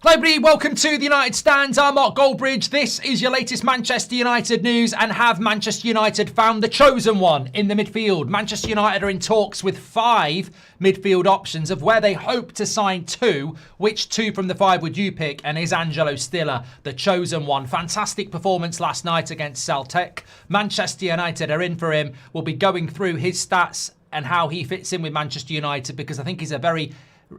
Hi everybody, welcome to the United Stands. I'm Mark Goldbridge. This is your latest Manchester United news. And have Manchester United found the chosen one in the midfield? Manchester United are in talks with 5 midfield options of where they hope to sign 2. Which 2 from the 5 would you pick? And is Angelo Stiller the chosen one? Fantastic performance last night against Celtic. Manchester United are in for him. We'll be going through his stats and how he fits in with Manchester United, because I think he's a very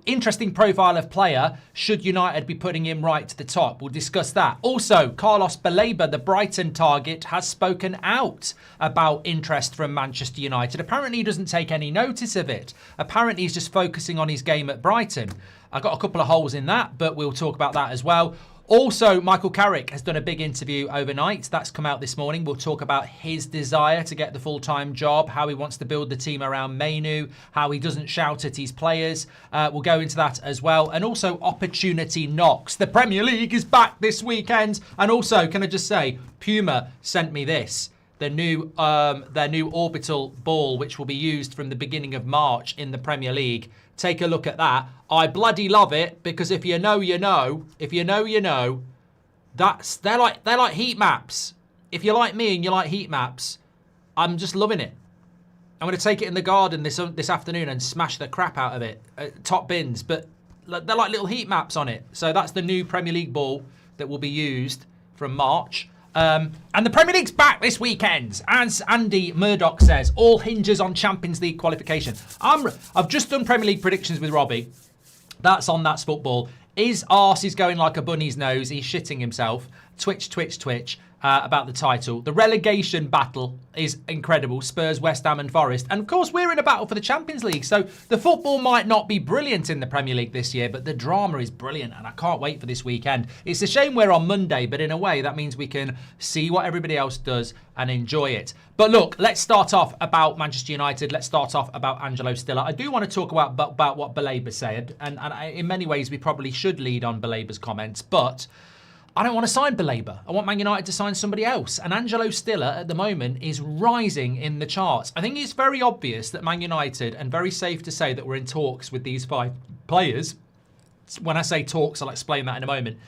interesting profile of player. Should United be putting him right to the top? We'll discuss that. Also, Carlos Baleba, the Brighton target, has spoken out about interest from Manchester United. Apparently he doesn't take any notice of it. Apparently he's just focusing on his game at Brighton. I got a couple of holes in that, but we'll talk about that as well. Also, Michael Carrick has done a big interview overnight. That's come out this morning. We'll talk about his desire to get the full-time job, how he wants to build the team around Manu, how he doesn't shout at his players. We'll go into that as well. And also, opportunity knocks. The Premier League is back this weekend. And also, can I just say, Puma sent me this. Their new orbital ball, which will be used from the beginning of March in the Premier League. Take a look at that. I bloody love it, because if you know, you know. If you know, you know. They're like heat maps. If you're like me and you like heat maps, I'm just loving it. I'm going to take it in the garden this afternoon and smash the crap out of it. Top bins, but they're like little heat maps on it. So that's the new Premier League ball that will be used from March. And the Premier League's back this weekend. As Andy Murdoch says, all hinges on Champions League qualification. I've just done Premier League predictions with Robbie. That's on That's Football. His arse is going like a bunny's nose. He's shitting himself. Twitch, twitch, twitch. About the title. The relegation battle is incredible. Spurs, West Ham and Forest. And of course, we're in a battle for the Champions League. So the football might not be brilliant in the Premier League this year, but the drama is brilliant. And I can't wait for this weekend. It's a shame we're on Monday, but in a way, that means we can see what everybody else does and enjoy it. But look, let's start off about Manchester United. Let's start off about Angelo Stiller. I do want to talk about what Baleba said. And in many ways, we probably should lead on Baleba's comments. But I don't want to sign Baleba. I want Man United to sign somebody else. And Angelo Stiller, at the moment, is rising in the charts. I think it's very obvious that Man United, and very safe to say that we're in talks with these 5 players. When I say talks, I'll explain that in a moment.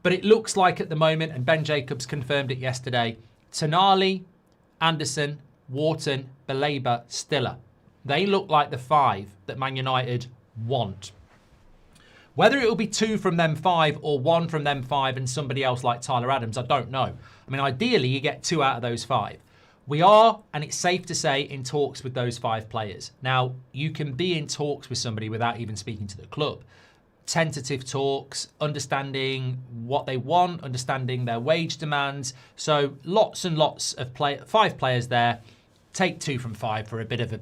But it looks like at the moment, and Ben Jacobs confirmed it yesterday, Tonali, Anderson, Wharton, Baleba, Stiller. They look like the 5 that Man United want. Whether it will be 2 from them 5 or 1 from them 5 and somebody else like Tyler Adams, I don't know. I mean, ideally, you get 2 out of those 5. We are, and it's safe to say, in talks with those 5 players. Now, you can be in talks with somebody without even speaking to the club. Tentative talks, understanding what they want, understanding their wage demands. So lots and lots of 5 players there. Take 2 from 5 for a bit of a,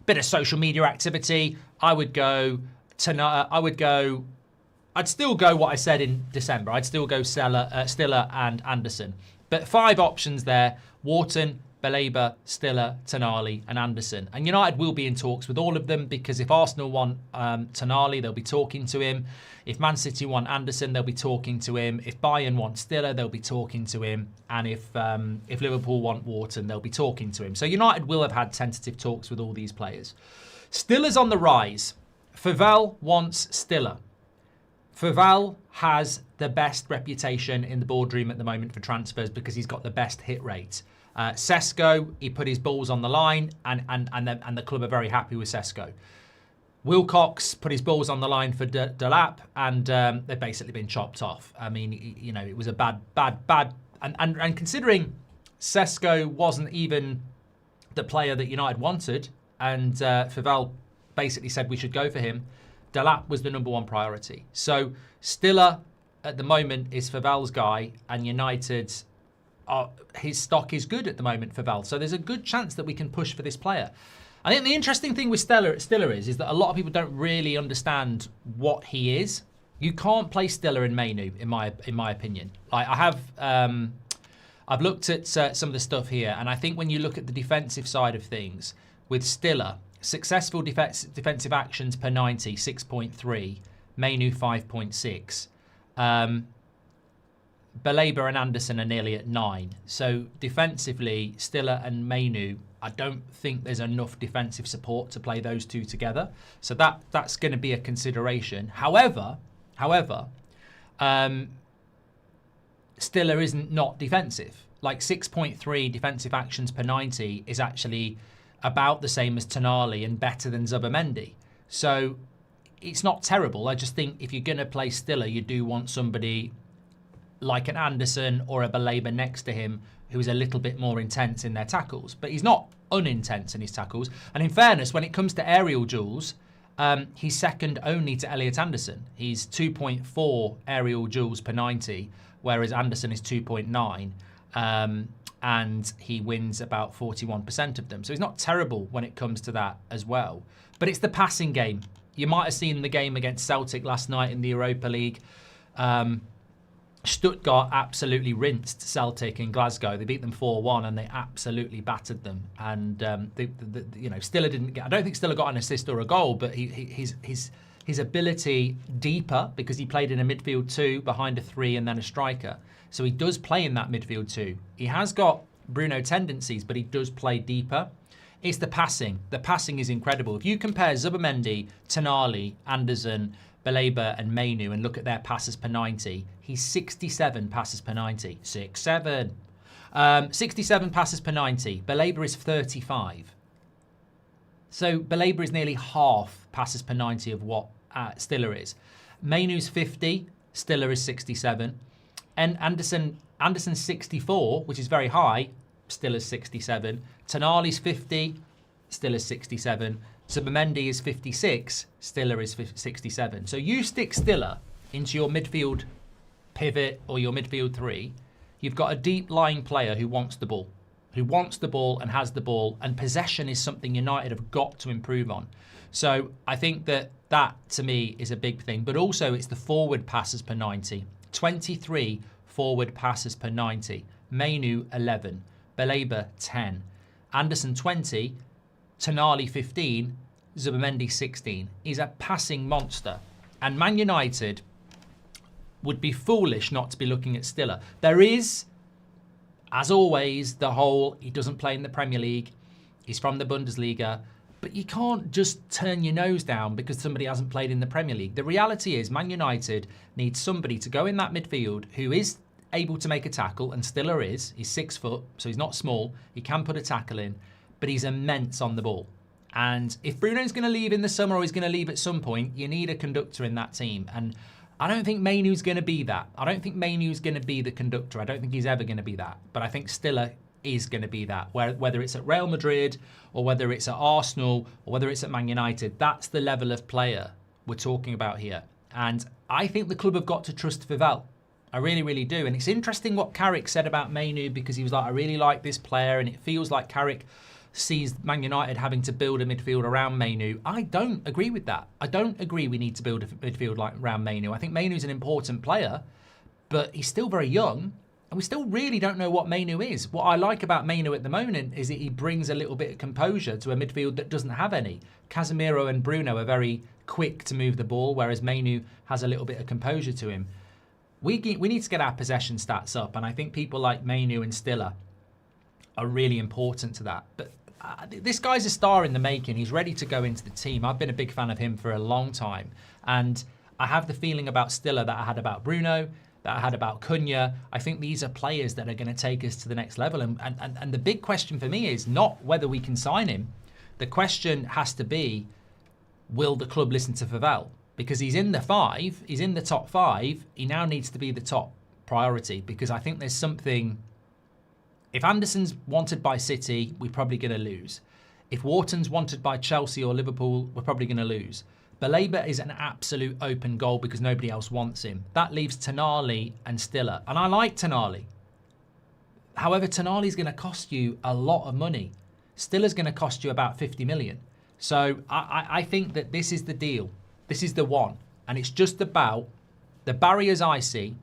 bit of social media activity. I'd still go what I said in December. I'd still go Stiller and Anderson. But 5 options there: Wharton, Baleba, Stiller, Tonali and Anderson. And United will be in talks with all of them, because if Arsenal want Tonali, they'll be talking to him. If Man City want Anderson, they'll be talking to him. If Bayern want Stiller, they'll be talking to him. And if Liverpool want Wharton, they'll be talking to him. So United will have had tentative talks with all these players. Stiller's on the rise. Favel wants Stiller. Favel has the best reputation in the boardroom at the moment for transfers because he's got the best hit rate. Sesko, he put his balls on the line, and the club are very happy with Sesko. Wilcox put his balls on the line for Delap, and they've basically been chopped off. I mean, it was a bad, and considering Sesko wasn't even the player that United wanted, and Favel basically said we should go for him, Delap was the number 1 priority. So Stiller at the moment is Favel's guy, and United's his stock is good at the moment for Favel. So there's a good chance that we can push for this player. I think the interesting thing with Stiller is that a lot of people don't really understand what he is. You can't play Stiller in Manu, in my opinion. Like I've looked at some of the stuff here, and I think when you look at the defensive side of things with Stiller, successful defensive actions per 90, 6.3. Manu, 5.6. Baleba and Anderson are nearly at 9. So defensively, Stiller and Manu, I don't think there's enough defensive support to play those 2 together. So that's going to be a consideration. However, However, Stiller isn't not defensive. Like 6.3 defensive actions per 90 is actually about the same as Tonali and better than Zubimendi. So it's not terrible. I just think if you're going to play Stiller, you do want somebody like an Anderson or a Baleba next to him who is a little bit more intense in their tackles. But he's not unintense in his tackles. And in fairness, when it comes to aerial duels, he's second only to Elliot Anderson. He's 2.4 aerial duels per 90, whereas Anderson is 2.9. And he wins about 41% of them. So he's not terrible when it comes to that as well. But it's the passing game. You might have seen the game against Celtic last night in the Europa League. Stuttgart absolutely rinsed Celtic in Glasgow. They beat them 4-1 and they absolutely battered them. And Stiller didn't get. I don't think Stiller got an assist or a goal, but his ability deeper, because he played in a midfield 2 behind a 3 and then a striker. So he does play in that midfield 2. He has got Bruno tendencies, but he does play deeper. It's the passing. The passing is incredible. If you compare Zubimendi, Tonali, Anderson, Baleba and Mainu and look at their passes per 90, he's 67 passes per 90. 6-7. 67 passes per 90. Baleba is 35. So Baleba is nearly half passes per 90 of what Stiller is. Mainu's 50. Stiller is 67. And Anderson's 64, which is very high. Stiller's 67. Tonali's 50. Stiller's 67. Zubimendi is 56. Stiller is 67. So you stick Stiller into your midfield pivot or your midfield 3. You've got a deep lying player who wants the ball. Who wants the ball and has the ball. And possession is something United have got to improve on. So I think that to me is a big thing. But also it's the forward passes per 90. 23 forward passes per 90. Mainu 11. Baleba 10. Anderson 20. Tonali 15. Zubimendi 16. He's a passing monster. And Man United would be foolish not to be looking at Stiller. There is, as always, the whole he doesn't play in the Premier League. He's from the Bundesliga. But you can't just turn your nose down because somebody hasn't played in the Premier League. The reality is Man United needs somebody to go in that midfield who is able to make a tackle, and Stiller is. He's 6 foot, so he's not small. He can put a tackle in, but he's immense on the ball. And if Bruno's going to leave in the summer or he's going to leave at some point, you need a conductor in that team. And I don't think Mainu's going to be that. I don't think Mainu's going to be the conductor. I don't think he's ever going to be that. But I think Stiller is going to be that. Whether it's at Real Madrid or whether it's at Arsenal or whether it's at Man United, that's the level of player we're talking about here. And I think the club have got to trust Vivell. I really, really do. And it's interesting what Carrick said about Mainu, because he was like, I really like this player, and it feels like Carrick sees Man United having to build a midfield around Mainu. I don't agree with that. I don't agree we need to build a midfield around Mainu. I think Mainu's an important player, but he's still very young, and we still really don't know what Mainu is. What I like about Mainu at the moment is that he brings a little bit of composure to a midfield that doesn't have any. Casemiro and Bruno are very quick to move the ball, whereas Mainu has a little bit of composure to him. We need to get our possession stats up, and I think people like Mainu and Stiller are really important to that. But this guy's a star in the making. He's ready to go into the team. I've been a big fan of him for a long time. And I have the feeling about Stiller that I had about Bruno, that I had about Cunha. I think these are players that are going to take us to the next level. And the big question for me is not whether we can sign him. The question has to be, will the club listen to Vivell? Because he's in the 5, he's in the top 5. He now needs to be the top priority, because I think there's something. If Anderson's wanted by City, we're probably going to lose. If Wharton's wanted by Chelsea or Liverpool, we're probably going to lose. Baleba is an absolute open goal because nobody else wants him. That leaves Tonali and Stiller. And I like Tonali. However, Tonali's going to cost you a lot of money. Stiller's going to cost you about 50 million. So I think that this is the deal. This is the one. And it's just about, the barriers I see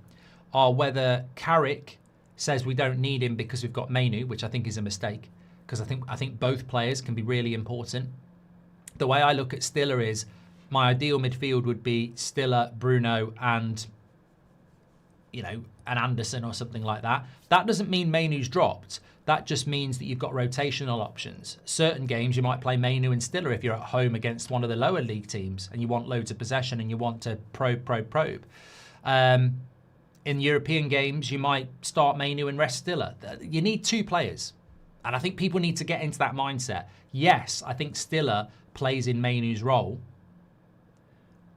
are whether Carrick says we don't need him because we've got Mainu, which I think is a mistake, because I think both players can be really important. The way I look at Stiller is my ideal midfield would be Stiller, Bruno, and you know, an Anderson or something like that. That doesn't mean Mainoo's dropped. That just means that you've got rotational options. Certain games you might play Mainoo and Stiller if you're at home against one of the lower league teams and you want loads of possession and you want to probe. In European games, you might start Mainoo and rest Stiller. You need two players. And I think people need to get into that mindset. Yes, I think Stiller plays in Mainoo's role.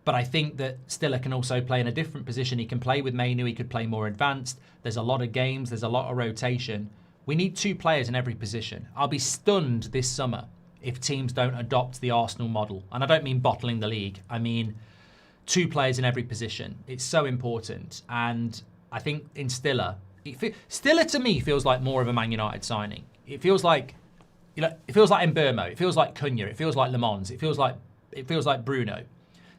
But I think that Stiller can also play in a different position. He can play with Mainoo. He could play more advanced. There's a lot of games. There's a lot of rotation. We need two players in every position. I'll be stunned this summer if teams don't adopt the Arsenal model. And I don't mean bottling the league. I mean two players in every position. It's so important. And I think in Stiller, Stiller to me feels like more of a Man United signing. It feels like, you know, it feels like Mbermo. It feels like Cunha. It feels like Le Mans. It feels like Bruno.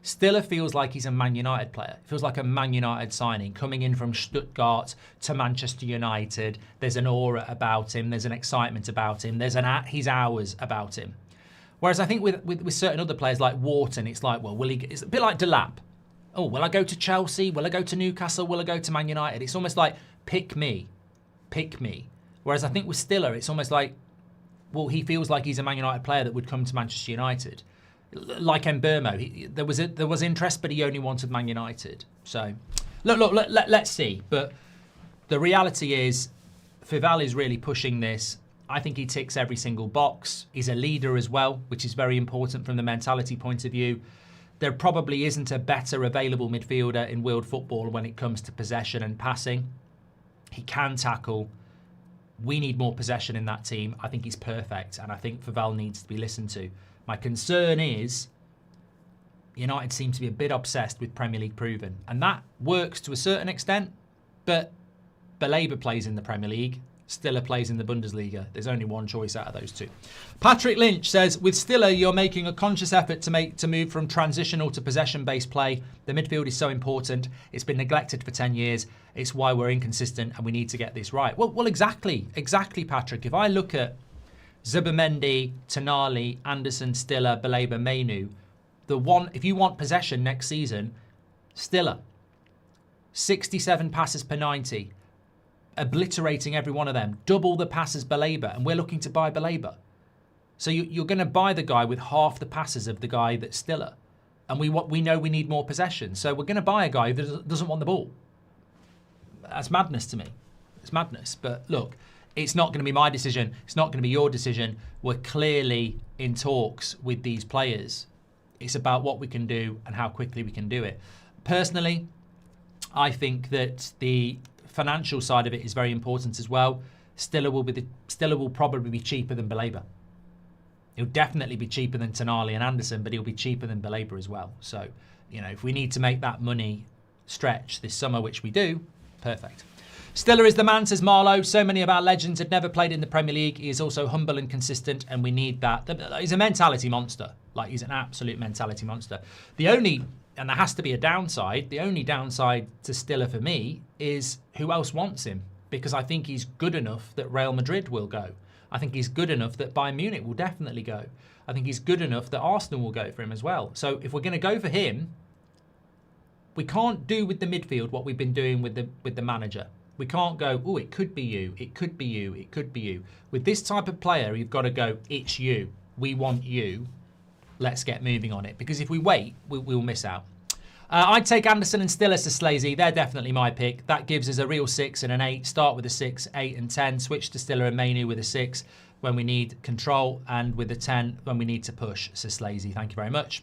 Stiller feels like he's a Man United player. It feels like a Man United signing coming in from Stuttgart to Manchester United. There's an aura about him. There's an excitement about him. There's his hours about him. Whereas I think with certain other players like Wharton, it's like, well, it's a bit like Delap. Oh, will I go to Chelsea? Will I go to Newcastle? Will I go to Man United? It's almost like, pick me. Pick me. Whereas I think with Stiller, it's almost like, well, he feels like he's a Man United player that would come to Manchester United. Like Mbermo, there was interest, but he only wanted Man United. So, let's see. But the reality is, Fival is really pushing this. I think he ticks every single box. He's a leader as well, which is very important from the mentality point of view. There probably isn't a better available midfielder in world football when it comes to possession and passing. He can tackle. We need more possession in that team. I think he's perfect, and I think Fival needs to be listened to. My concern is United seem to be a bit obsessed with Premier League proven. And that works to a certain extent, but Baleba plays in the Premier League. Stiller plays in the Bundesliga. There's only one choice out of those two. Patrick Lynch says, with Stiller, you're making a conscious effort to move from transitional to possession-based play. The midfield is so important. It's been neglected for 10 years. It's why we're inconsistent and we need to get this right. Well, exactly, Patrick. If I look at Zubimendi, Tonali, Anderson, Stiller, Baleba, Mainoo, if you want possession next season, Stiller, 67 passes per 90, obliterating every one of them, double the passes Baleba, and we're looking to buy Baleba. So you're going to buy the guy with half the passes of the guy that's Stiller, and we know we need more possession, so we're going to buy a guy who doesn't want the ball. That's madness to me. It's madness. But look, it's not going to be my decision. It's not going to be your decision. We're clearly in talks with these players. It's about what we can do and how quickly we can do it. Personally, I think that the financial side of it is very important as well. Stiller will probably be cheaper than Baleba. He'll definitely be cheaper than Tonali and Anderson, but he'll be cheaper than Baleba as well. So, you know, if we need to make that money stretch this summer, which we do, perfect. Stiller is the man, says Marlowe. So many of our legends had never played in the Premier League. He is also humble and consistent, and we need that. He's a mentality monster. Like, he's an absolute mentality monster. And there has to be a downside, the only downside to Stiller for me is who else wants him? Because I think he's good enough that Real Madrid will go. I think he's good enough that Bayern Munich will definitely go. I think he's good enough that Arsenal will go for him as well. So if we're going to go for him, we can't do with the midfield what we've been doing with the manager. We can't go, oh, it could be you, it could be you, it could be you. With this type of player, you've got to go, it's you. We want you. Let's get moving on it. Because if we wait, we'll miss out. I'd take Anderson and Stiller to Slazy. They're definitely my pick. That gives us a real 6 and an 8. Start with a 6, 8 and 10. Switch to Stiller and Mainoo with a 6 when we need control, and with a 10 when we need to push, says Slazy. Thank you very much.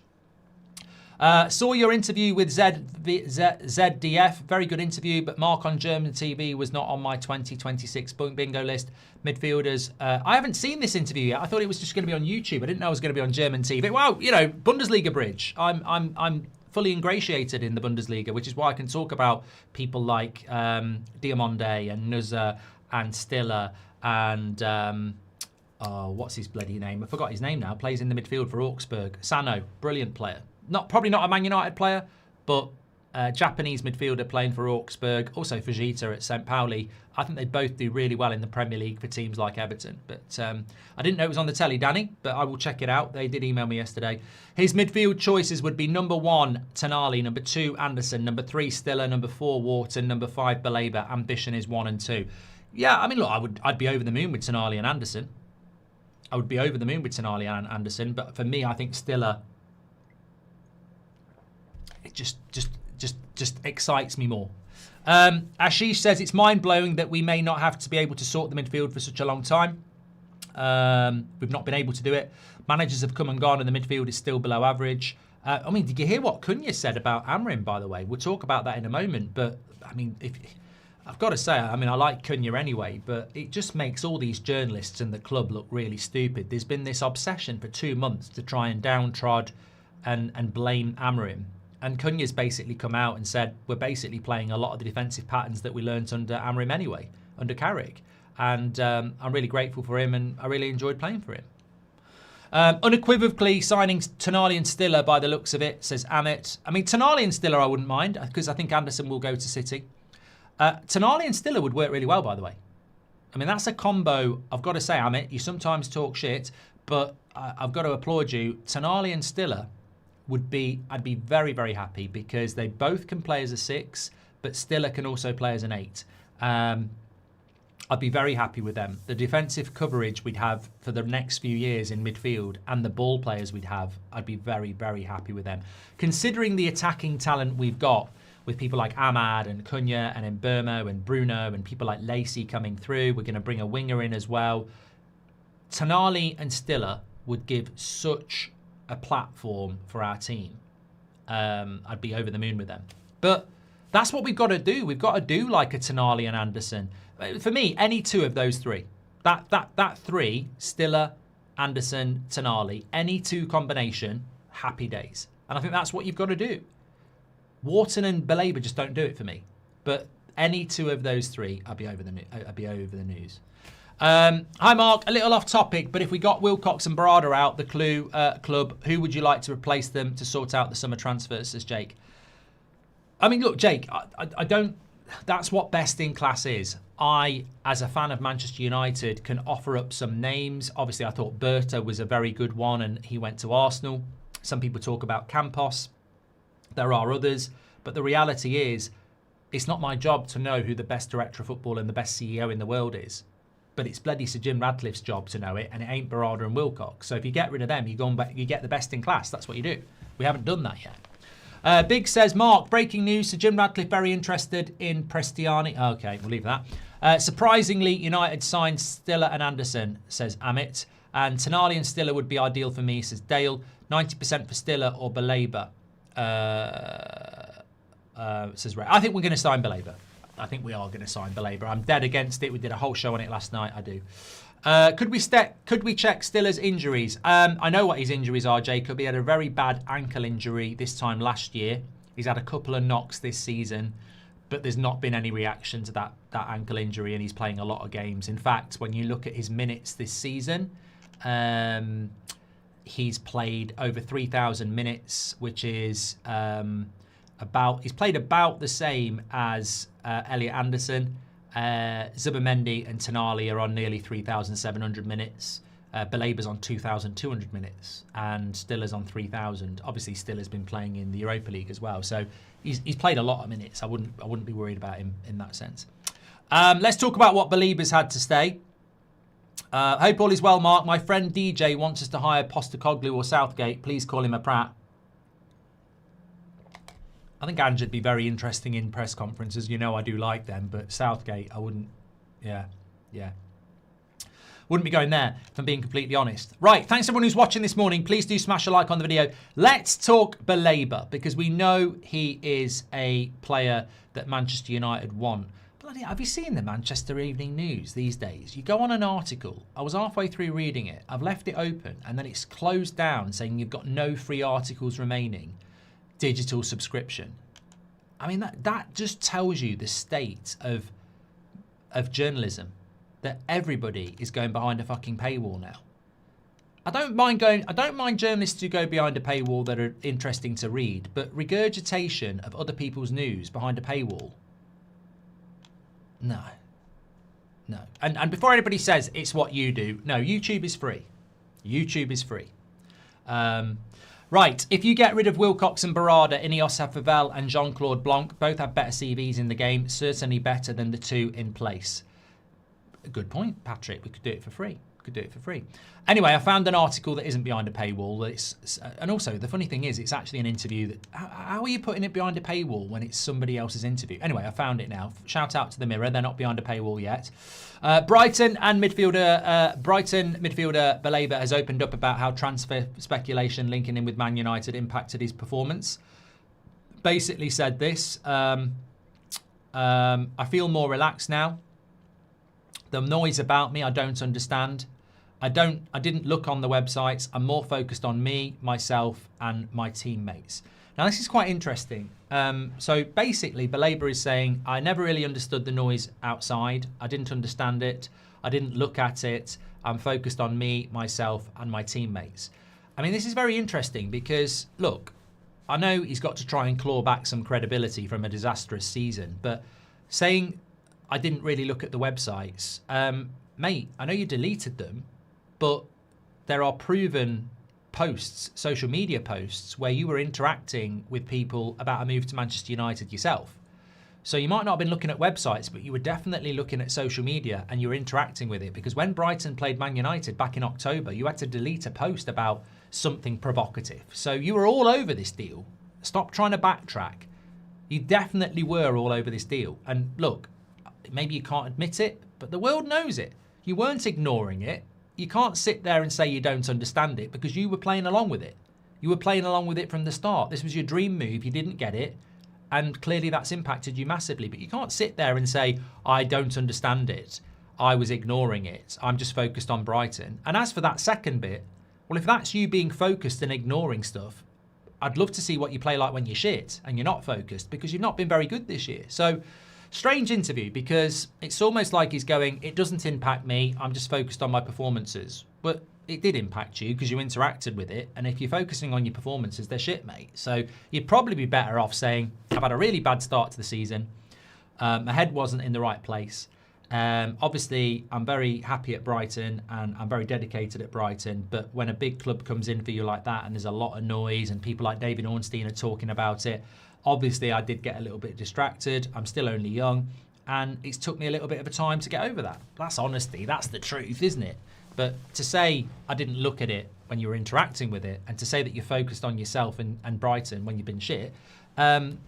Saw your interview with ZDF. Very good interview, but Mark on German TV was not on my 2026 bingo list. Midfielders. I haven't seen this interview yet. I thought it was just going to be on YouTube. I didn't know it was going to be on German TV. Well, you know, Bundesliga bridge. I'm fully ingratiated in the Bundesliga, which is why I can talk about people like Diomande and Nuzza and Stiller and what's his bloody name? I forgot his name now. Plays in the midfield for Augsburg. Sano, brilliant player. Probably not a Man United player, but Japanese midfielder playing for Augsburg, also Fujita at St. Pauli. I think they both do really well in the Premier League for teams like Everton. But I didn't know it was on the telly, Danny, but I will check it out. They did email me yesterday. His midfield choices would be number 1, Tonali, number 2, Anderson, number 3, Stiller, number 4, Wharton, number 5, Baleba. Ambition is 1 and 2. Yeah, I mean, look, I'd be over the moon with Tonali and Anderson. I would be over the moon with Tonali and Anderson, but for me, I think Stiller, it just excites me more. Ashish says it's mind-blowing that we may not have to be able to sort the midfield for such a long time. We've not been able to do it. Managers have come and gone and the midfield is still below average. I mean, did you hear what Cunha said about Amorim, by the way? We'll talk about that in a moment. But, I mean, I've got to say, I mean, I like Cunha anyway, but it just makes all these journalists in the club look really stupid. There's been this obsession for 2 months to try and downtrod and blame Amorim. And Cunha's basically come out and said, we're basically playing a lot of the defensive patterns that we learnt under Amorim anyway, under Carrick. And I'm really grateful for him and I really enjoyed playing for him. Unequivocally signing Tonali and Stiller by the looks of it, says Amit. I mean, Tonali and Stiller I wouldn't mind because I think Anderson will go to City. Tonali and Stiller would work really well, by the way. I mean, that's a combo. I've got to say, Amit, you sometimes talk shit, but I've got to applaud you. Tonali and Stiller I'd be very, very happy because they both can play as a 6, but Stiller can also play as an 8. I'd be very happy with them. The defensive coverage we'd have for the next few years in midfield and the ball players we'd have, I'd be very, very happy with them. Considering the attacking talent we've got with people like Ahmad and Cunha and Mbeumo and Bruno and people like Lacey coming through, we're going to bring a winger in as well. Tonali and Stiller would give such a platform for our team. I'd be over the moon with them. But that's what we've got to do. We've got to do like a Tonali and Anderson. For me, any 2 of those 3. That 3, Stiller, Anderson, Tonali, any 2 combination, happy days. And I think that's what you've got to do. Wharton and Baleba just don't do it for me. But any 2 of those 3, I'd be over the news. Hi Mark, a little off topic, but if we got Wilcox and Barada out, the club, who would you like to replace them to sort out the summer transfers, says Jake. I mean, look, Jake, I don't, that's what best in class is. I, as a fan of Manchester United, can offer up some names. Obviously, I thought Berta was a very good one and he went to Arsenal. Some people talk about Campos. There are others, but the reality is, it's not my job to know who the best director of football and the best CEO in the world is. But it's bloody Sir Jim Radcliffe's job to know it, and it ain't Barada and Wilcox. So if you get rid of them, you get the best in class. That's what you do. We haven't done that yet. Big says, Mark, breaking news. Sir Jim Radcliffe very interested in Prestiani. Okay, we'll leave that. Surprisingly, United signed Stiller and Anderson, says Amit. And Tonali and Stiller would be ideal for me, says Dale. 90% for Stiller or Baleba, says Ray. I think we're going to sign Baleba. I think we are going to sign Baleba. I'm dead against it. We did a whole show on it last night. I do. Could we check Stiller's injuries? I know what his injuries are, Jacob. He had a very bad ankle injury this time last year. He's had a couple of knocks this season, but there's not been any reaction to that ankle injury, and he's playing a lot of games. In fact, when you look at his minutes this season, he's played over 3,000 minutes, which is he's played about the same as Elliot Anderson. Zubimendi and Tonali are on nearly 3,700 minutes. Baleba's on 2,200 minutes, and Stiller's on 3,000. Obviously, Stiller's been playing in the Europa League as well, so he's played a lot of minutes. I wouldn't be worried about him in that sense. Let's talk about what Baleba's had to stay. Hope all is well, Mark. My friend DJ wants us to hire Postecoglou or Southgate. Please call him a prat. I think Ange would be very interesting in press conferences. You know I do like them, but Southgate, I wouldn't. Yeah. Wouldn't be going there, if I'm being completely honest. Right, thanks everyone who's watching this morning. Please do smash a like on the video. Let's talk Baleba, because we know he is a player that Manchester United want. Bloody, have you seen the Manchester Evening News these days? You go on an article. I was halfway through reading it. I've left it open, and then it's closed down saying you've got no free articles remaining. Digital subscription. I mean, that just tells you the state of journalism, that everybody is going behind a fucking paywall now. I don't mind journalists who go behind a paywall that are interesting to read, but regurgitation of other people's news behind a paywall, no. And before anybody says it's what you do, no, YouTube is free. YouTube is free. Right, if you get rid of Wilcox and Barada, Ineos Favel and Jean-Claude Blanc, both have better CVs in the game, certainly better than the two in place. Good point, Patrick. We could do it for free. Anyway, I found an article that isn't behind a paywall. And also, the funny thing is, it's actually an interview that... How are you putting it behind a paywall when it's somebody else's interview? Anyway, I found it now. Shout out to the Mirror. They're not behind a paywall yet. Brighton midfielder Baleba has opened up about how transfer speculation linking in with Man United impacted his performance. Basically said this. I feel more relaxed now. The noise about me, I don't understand. I didn't look on the websites. I'm more focused on me, myself, and my teammates. Now, this is quite interesting. So basically, Baleba is saying, I never really understood the noise outside. I didn't understand it. I didn't look at it. I'm focused on me, myself, and my teammates. I mean, this is very interesting because, look, I know he's got to try and claw back some credibility from a disastrous season, but saying I didn't really look at the websites, mate, I know you deleted them, but there are proven posts, social media posts, where you were interacting with people about a move to Manchester United yourself. So you might not have been looking at websites, but you were definitely looking at social media and you were interacting with it. Because when Brighton played Man United back in October, you had to delete a post about something provocative. So you were all over this deal. Stop trying to backtrack. You definitely were all over this deal. And look, maybe you can't admit it, but the world knows it. You weren't ignoring it. You can't sit there and say you don't understand it because you were playing along with it. You were playing along with it from the start. This was your dream move. You didn't get it. And clearly that's impacted you massively. But you can't sit there and say, I don't understand it. I was ignoring it. I'm just focused on Brighton. And as for that second bit, well, if that's you being focused and ignoring stuff, I'd love to see what you play like when you're shit and you're not focused because you've not been very good this year. So strange interview because it's almost like he's going, it doesn't impact me. I'm just focused on my performances. But it did impact you because you interacted with it. And if you're focusing on your performances, they're shit, mate. So you'd probably be better off saying, I've had a really bad start to the season. My head wasn't in the right place. Obviously, I'm very happy at Brighton and I'm very dedicated at Brighton. But when a big club comes in for you like that and there's a lot of noise and people like David Ornstein are talking about it, obviously, I did get a little bit distracted. I'm still only young. And it's took me a little bit of a time to get over that. That's honesty. That's the truth, isn't it? But to say I didn't look at it when you were interacting with it and to say that you're focused on yourself and Brighton when you've been shit. Again,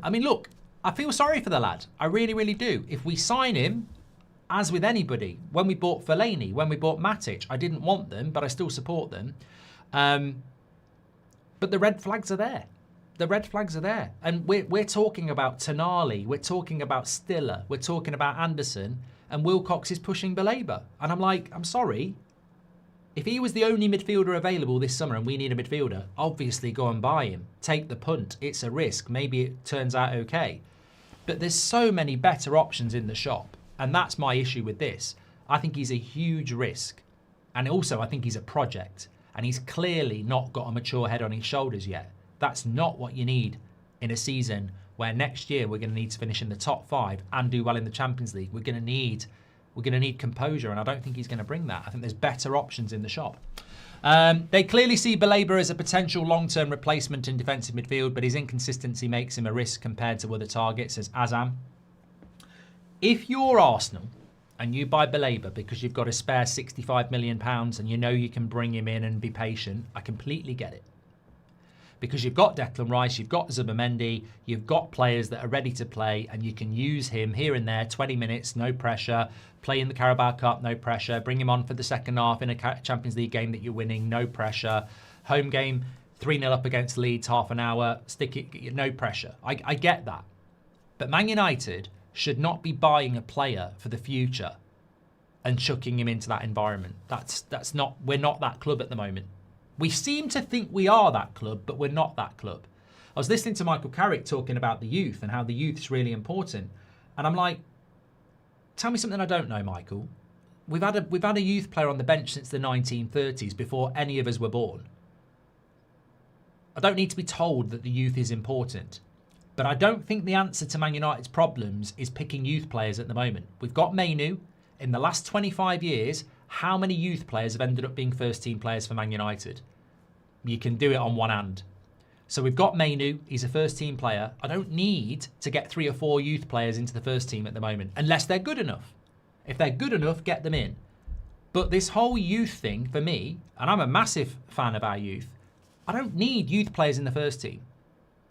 I mean, look, I feel sorry for the lad. I really, really do. If we sign him, as with anybody, when we bought Fellaini, when we bought Matic, I didn't want them, but I still support them. But the red flags are there. The red flags are there. And we're talking about Tonali. We're talking about Stiller. We're talking about Anderson. And Wilcox is pushing Baleba. And I'm like, I'm sorry. If he was the only midfielder available this summer and we need a midfielder, obviously go and buy him. Take the punt. It's a risk. Maybe it turns out okay. But there's so many better options in the shop. And that's my issue with this. I think he's a huge risk. And also, I think he's a project. And he's clearly not got a mature head on his shoulders yet. That's not what you need in a season where next year we're going to need to finish in the top 5 and do well in the Champions League. We're going to need composure, and I don't think he's going to bring that. I think there's better options in the shop. They clearly see Baleba as a potential long-term replacement in defensive midfield, but his inconsistency makes him a risk compared to other targets, says Azam. If you're Arsenal and you buy Baleba because you've got a spare £65 million and you know you can bring him in and be patient, I completely get it. Because you've got Declan Rice, you've got Zubimendi, you've got players that are ready to play and you can use him here and there, 20 minutes, no pressure, play in the Carabao Cup, no pressure, bring him on for the second half in a Champions League game that you're winning, no pressure, home game, 3-0 up against Leeds, half an hour, stick it, no pressure. I get that. But Man United should not be buying a player for the future and chucking him into that environment. We're not that club at the moment. We seem to think we are that club, but we're not that club. I was listening to Michael Carrick talking about the youth and how the youth's really important. And I'm like, tell me something I don't know, Michael. we've had a youth player on the bench since the 1930s, before any of us were born. I don't need to be told that the youth is important. But I don't think the answer to Man United's problems is picking youth players at the moment. We've got Mainu. In the last 25 years, how many youth players have ended up being first-team players for Man United? You can do it on one hand. So we've got Mainu. He's a first-team player. I don't need to get 3 or 4 youth players into the first team at the moment, unless they're good enough. If they're good enough, get them in. But this whole youth thing, for me, and I'm a massive fan of our youth, I don't need youth players in the first team.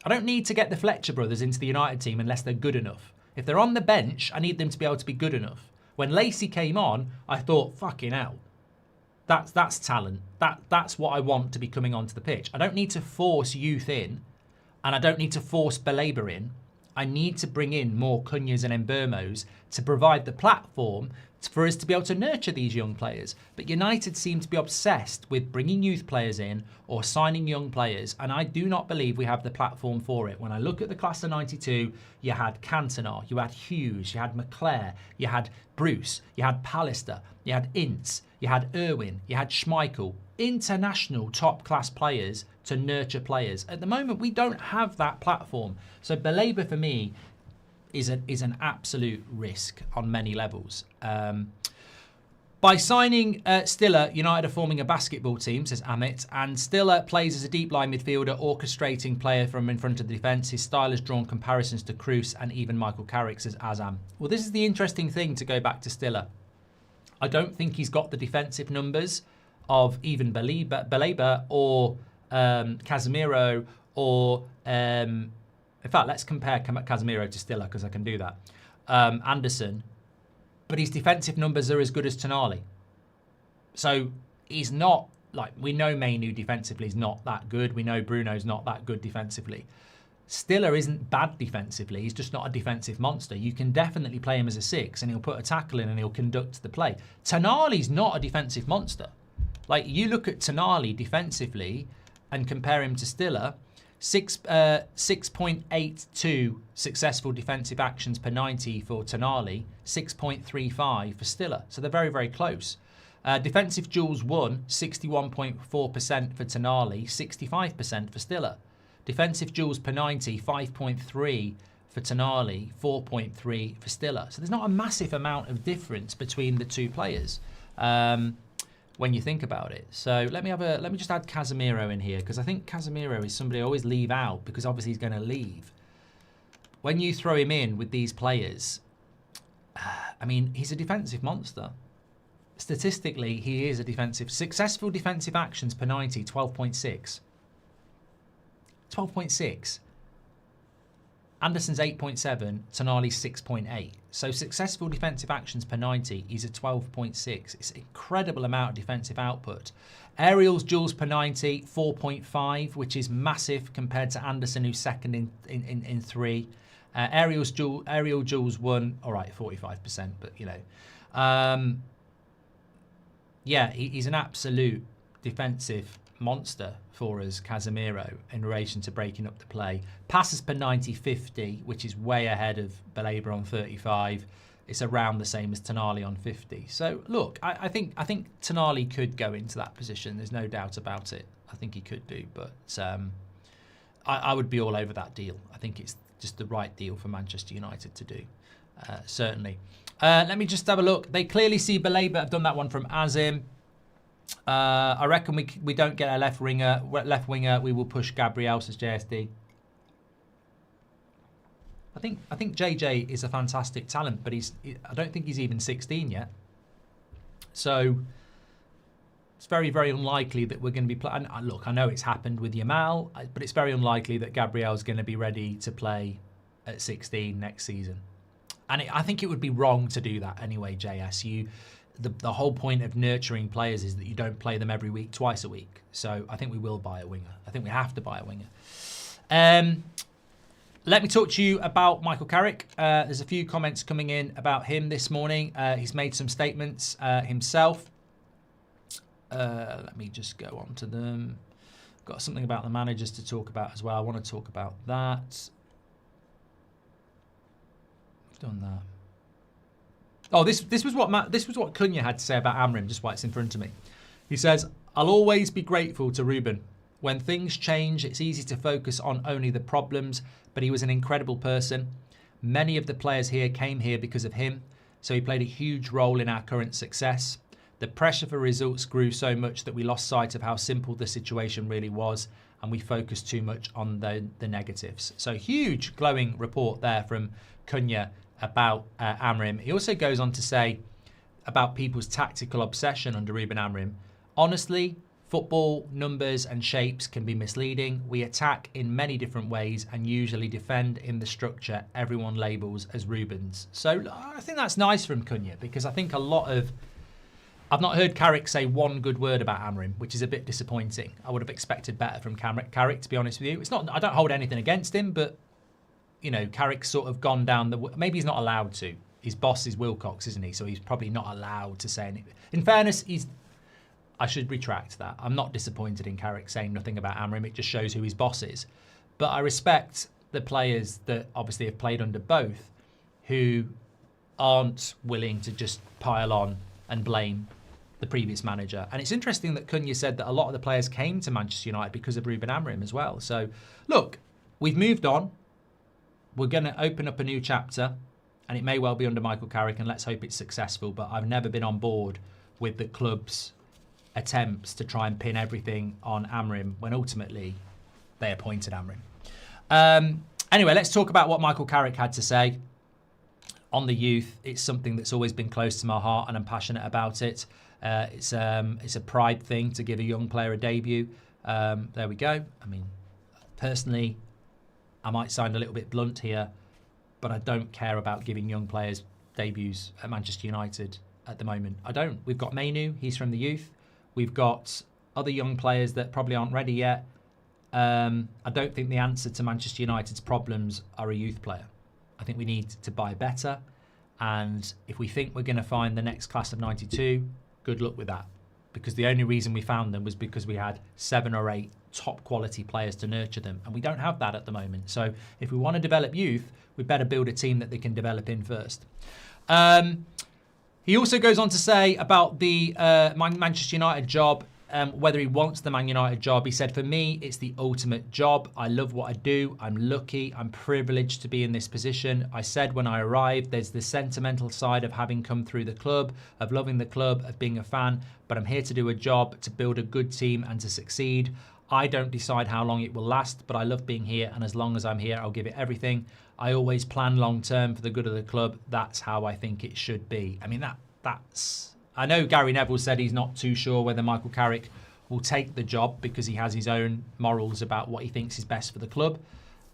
I don't need to get the Fletcher brothers into the United team unless they're good enough. If they're on the bench, I need them to be able to be good enough. When Lacey came on, I thought, fucking hell. That's talent. That's what I want to be coming onto the pitch. I don't need to force youth in, and I don't need to force Baleba in. I need to bring in more Cunhas and Mbermos to provide the platform for us to be able to nurture these young players. But United seem to be obsessed with bringing youth players in or signing young players, and I do not believe we have the platform for it. When I look at the class of 92, you had Cantona, you had Hughes, you had McClare, you had Bruce, you had Pallister, you had Ince, you had Irwin, you had Schmeichel. International top-class players to nurture players. At the moment, we don't have that platform. So Baleba, for me, is an absolute risk on many levels. By signing Stiller, United are forming a basketball team, says Amit, and Stiller plays as a deep line midfielder, orchestrating player from in front of the defence. His style has drawn comparisons to Kroos and even Michael Carrick, says Azam. Well, this is the interesting thing to go back to Stiller. I don't think he's got the defensive numbers of even Baleba or Casemiro or... in fact, let's compare Casemiro to Stiller, because I can do that. Anderson. But his defensive numbers are as good as Tonali. So he's not, like, we know Mainu defensively is not that good. We know Bruno's not that good defensively. Stiller isn't bad defensively. He's just not a defensive monster. You can definitely play him as a 6 and he'll put a tackle in and he'll conduct the play. Tonali's not a defensive monster. Like, you look at Tonali defensively and compare him to Stiller, 6.82 successful defensive actions per 90 for Tonali, 6.35 for Stiller. So they're very, very close. Defensive duels won, 61.4% for Tonali, 65% for Stiller. Defensive duels per 90, 5.3 for Tonali, 4.3 for Stiller. So there's not a massive amount of difference between the two players. When you think about it. So let me just add Casemiro in here, because I think Casemiro is somebody I always leave out, because obviously he's going to leave. When you throw him in with these players, I mean, he's a defensive monster. Statistically, he is a successful defensive actions per 90, 12.6. 12.6. Anderson's 8.7, Tonali's 6.8. So successful defensive actions per 90, he's a 12.6. It's an incredible amount of defensive output. Aerials duels per 90, 4.5, which is massive compared to Anderson, who's second in 3. Aerial duels won, all right, 45%, but you know. Yeah, he's an absolute defensive monster for us, Casemiro, in relation to breaking up the play. Passes per 90, 50, which is way ahead of Baleba on 35. It's around the same as Tonali on 50. So look, I think Tonali could go into that position. There's no doubt about it. I think he could do, but I would be all over that deal. I think it's just the right deal for Manchester United to do, certainly. Let me just have a look. They clearly see Baleba. I've done that one from Azim. I reckon we don't get a left winger. We will push Gabriel, says JSD. I think JJ is a fantastic talent, but I don't think he's even 16 yet. So it's very, very unlikely that we're going to be playing. Look, I know it's happened with Yamal, but it's very unlikely that Gabriel's going to be ready to play at 16 next season. And I think it would be wrong to do that anyway, JS. The whole point of nurturing players is that you don't play them every week, twice a week. So I think we will buy a winger. I think we have to buy a winger. Let me talk to you about Michael Carrick. There's a few comments coming in about him this morning. He's made some statements himself. Let me just go on to them. Got something about the managers to talk about as well. I want to talk about that. I've done that. Oh, this was what Cunha had to say about Amorim, just why it's in front of me. He says, "I'll always be grateful to Ruben. When things change, it's easy to focus on only the problems, but he was an incredible person. Many of the players here came here because of him, so he played a huge role in our current success. The pressure for results grew so much that we lost sight of how simple the situation really was, and we focused too much on the negatives." So huge glowing report there from Cunha about Amorim. He also goes on to say about people's tactical obsession under Ruben Amorim. "Honestly, football, numbers and shapes can be misleading. We attack in many different ways and usually defend in the structure everyone labels as Ruben's." So I think that's nice from Cunha, because I think I've not heard Carrick say one good word about Amorim, which is a bit disappointing. I would have expected better from Carrick, to be honest with you. It's not, I don't hold anything against him, but you know, Carrick's sort of gone down maybe he's not allowed to. His boss is Wilcox, isn't he? So he's probably not allowed to say anything. In fairness, I should retract that. I'm not disappointed in Carrick saying nothing about Amorim. It just shows who his boss is. But I respect the players that obviously have played under both, who aren't willing to just pile on and blame the previous manager. And it's interesting that Cunha said that a lot of the players came to Manchester United because of Ruben Amorim as well. So look, we've moved on. We're going to open up a new chapter, and it may well be under Michael Carrick, and let's hope it's successful. But I've never been on board with the club's attempts to try and pin everything on Amorim when ultimately they appointed Amorim. Anyway, let's talk about what Michael Carrick had to say on the youth. It's something that's always been close to my heart, and I'm passionate about it. It's a pride thing to give a young player a debut. There we go. I mean, personally, I might sound a little bit blunt here, but I don't care about giving young players debuts at Manchester United at the moment. I don't. We've got Mainu, he's from the youth. We've got other young players that probably aren't ready yet. I don't think the answer to Manchester United's problems are a youth player. I think we need to buy better. And if we think we're going to find the next class of 92, good luck with that. Because the only reason we found them was because we had 7 or 8 top quality players to nurture them. And we don't have that at the moment. So if we want to develop youth, we better build a team that they can develop in first. He also goes on to say about the Manchester United job, whether he wants the Man United job. He said, "For me, it's the ultimate job. I love what I do. I'm lucky. I'm privileged to be in this position. I said when I arrived, there's the sentimental side of having come through the club, of loving the club, of being a fan. But I'm here to do a job, to build a good team and to succeed. I don't decide how long it will last, but I love being here. And as long as I'm here, I'll give it everything. I always plan long term for the good of the club. That's how I think it should be." I mean, that's... I know Gary Neville said he's not too sure whether Michael Carrick will take the job because he has his own morals about what he thinks is best for the club.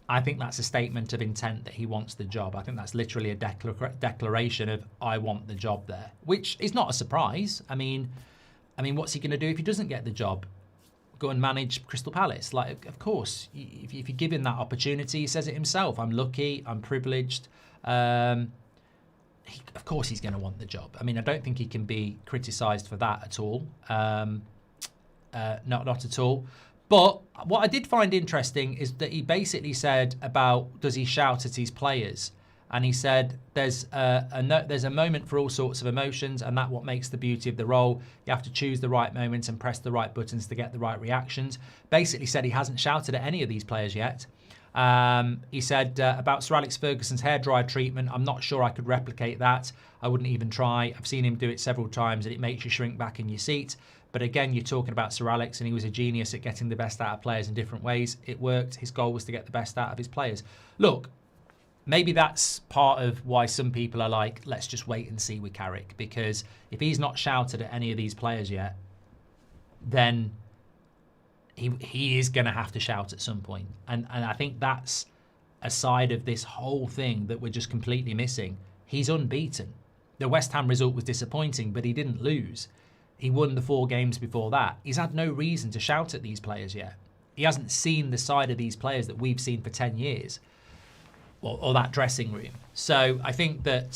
I think that's a statement of intent that he wants the job. I think that's literally a declaration of, I want the job there, which is not a surprise. I mean, what's he going to do if he doesn't get the job? Go and manage Crystal Palace? Like, of course, if you give him that opportunity, he says it himself. I'm lucky, I'm privileged. Of course he's going to want the job. I mean, I don't think he can be criticised for that at all. Not at all. But what I did find interesting is that he basically said about, does he shout at his players? And he said there's a moment for all sorts of emotions, and that's what makes the beauty of the role. You have to choose the right moments and press the right buttons to get the right reactions. Basically said he hasn't shouted at any of these players yet. He said about Sir Alex Ferguson's hairdryer treatment, I'm not sure I could replicate that. I wouldn't even try. I've seen him do it several times and it makes you shrink back in your seat. But again, you're talking about Sir Alex, and he was a genius at getting the best out of players in different ways. It worked. His goal was to get the best out of his players. Look, maybe that's part of why some people are like, let's just wait and see with Carrick, because if he's not shouted at any of these players yet, then he is going to have to shout at some point. And I think that's a side of this whole thing that we're just completely missing. He's unbeaten. The West Ham result was disappointing, but he didn't lose. He won the 4 games before that. He's had no reason to shout at these players yet. He hasn't seen the side of these players that we've seen for 10 years, or that dressing room. So I think that